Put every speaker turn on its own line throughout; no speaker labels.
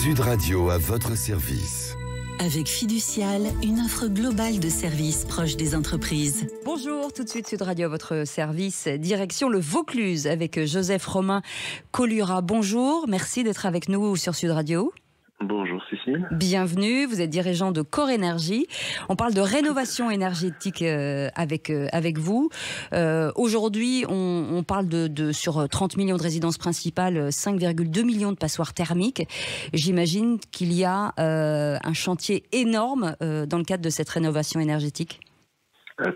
Sud Radio à votre service.
Avec Fiducial, une offre globale de services proche des entreprises.
Bonjour, tout de suite Sud Radio à votre service. Direction le Vaucluse avec Joseph Romain Colura. Bonjour, merci d'être avec nous sur Sud Radio.
Bonjour Cécile.
Bienvenue, vous êtes dirigeant de Core Énergie. On parle de rénovation énergétique avec vous. Aujourd'hui, on parle sur 30 millions de résidences principales, 5,2 millions de passoires thermiques. J'imagine qu'il y a un chantier énorme dans le cadre de cette rénovation énergétique.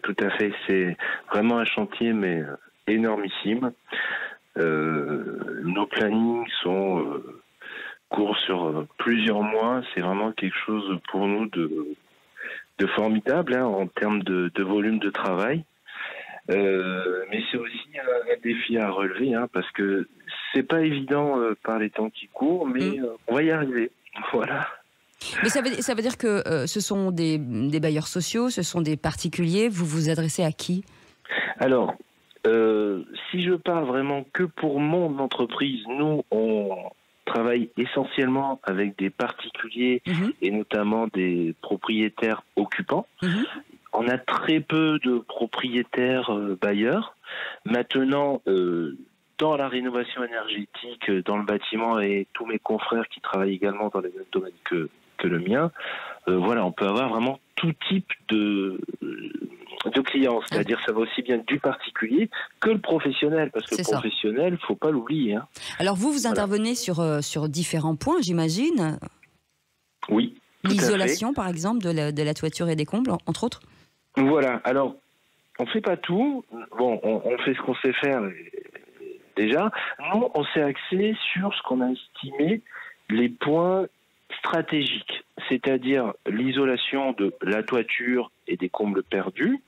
Tout à fait, c'est vraiment un chantier mais énormissime. Nos plannings sont... court sur plusieurs mois, c'est vraiment quelque chose pour nous de formidable en termes de volume de travail. Mais c'est aussi un défi à relever parce que c'est pas évident par les temps qui courent, mais on va y arriver. Voilà.
Mais ça veut dire que ce sont des bailleurs sociaux, ce sont des particuliers. Vous vous adressez à qui ?
Alors, si je parle vraiment que pour mon entreprise, nous on travaille essentiellement avec des particuliers et notamment des propriétaires occupants. On a très peu de propriétaires bailleurs. Maintenant, dans la rénovation énergétique, dans le bâtiment et tous mes confrères qui travaillent également dans les mêmes domaines que le mien, voilà, on peut avoir vraiment tout type de clients, c'est-à-dire ça va aussi bien du particulier que le professionnel, parce que le professionnel, il ne faut pas l'oublier.
Alors vous intervenez sur différents points, j'imagine.
Oui.
L'isolation, par exemple, de la toiture et des combles, entre autres.
Voilà, alors, on ne fait pas tout. Bon, on fait ce qu'on sait faire déjà. Nous, on s'est axé sur ce qu'on a estimé les points stratégiques, c'est-à-dire l'isolation de la toiture et des combles perdus,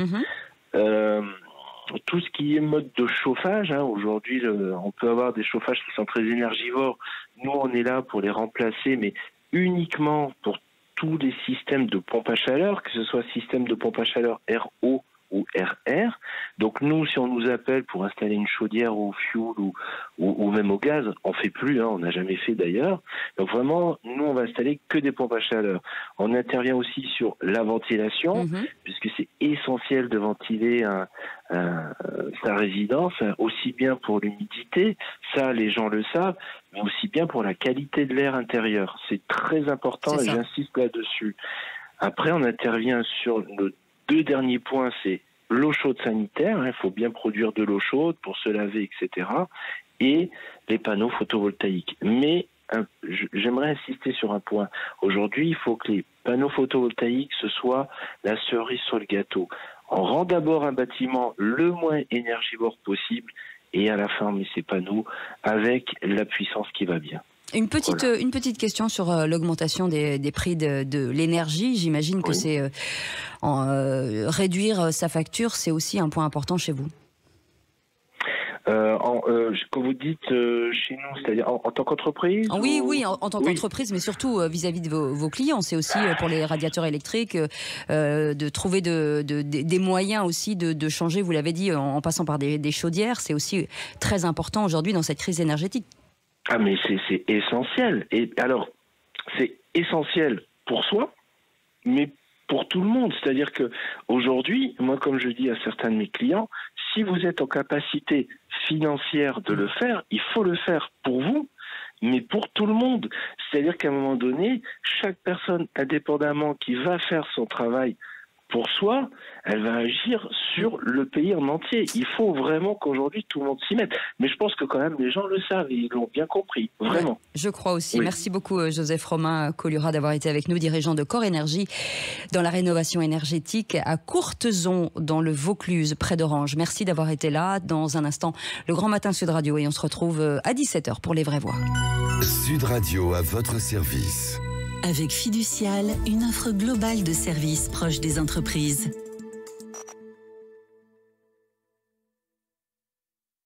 tout ce qui est mode de chauffage. Aujourd'hui, on peut avoir des chauffages qui sont très énergivores. Nous, on est là pour les remplacer, mais uniquement pour tous les systèmes de pompe à chaleur, que ce soit système de pompe à chaleur RO ou RR. Donc nous, si on nous appelle pour installer une chaudière au fioul ou même au gaz, on fait plus, on n'a jamais fait d'ailleurs. Donc vraiment, nous, on va installer que des pompes à chaleur. On intervient aussi sur la ventilation, puisque c'est essentiel de ventiler sa résidence, aussi bien pour l'humidité, ça les gens le savent, mais aussi bien pour la qualité de l'air intérieur. C'est très important et j'insiste là-dessus. Après, on intervient sur le deux derniers points, c'est l'eau chaude sanitaire, il faut bien produire de l'eau chaude pour se laver, etc. Et les panneaux photovoltaïques. Mais j'aimerais insister sur un point. Aujourd'hui, il faut que les panneaux photovoltaïques, ce soit la cerise sur le gâteau. On rend d'abord un bâtiment le moins énergivore possible et à la fin, on met ces panneaux avec la puissance qui va bien.
Une petite question sur l'augmentation des prix de l'énergie. J'imagine que c'est réduire sa facture, c'est aussi un point important chez vous.
Quand vous dites chez nous, c'est-à-dire en tant qu'entreprise
Oui, en tant qu'entreprise, mais surtout vis-à-vis de vos clients. C'est aussi pour les radiateurs électriques de trouver des moyens aussi de changer, vous l'avez dit, en passant par des chaudières. C'est aussi très important aujourd'hui dans cette crise énergétique.
Ah mais c'est essentiel. Et alors, c'est essentiel pour soi, mais pour tout le monde. C'est-à-dire que aujourd'hui, moi comme je dis à certains de mes clients, si vous êtes en capacité financière de le faire, il faut le faire pour vous, mais pour tout le monde. C'est-à-dire qu'à un moment donné, chaque personne, indépendamment qui va faire son travail pour soi, elle va agir sur le pays en entier. Il faut vraiment qu'aujourd'hui tout le monde s'y mette. Mais je pense que quand même les gens le savent et ils l'ont bien compris, vraiment.
Ouais, je crois aussi.
Oui.
Merci beaucoup Joseph Romain Colura d'avoir été avec nous, dirigeant de Core Énergie dans la rénovation énergétique à Courtezon dans le Vaucluse, près d'Orange. Merci d'avoir été là. Dans un instant, le Grand Matin Sud Radio et on se retrouve à 17h pour les vraies voix.
Sud Radio à votre service.
Avec Fiducial, une offre globale de services proche des entreprises.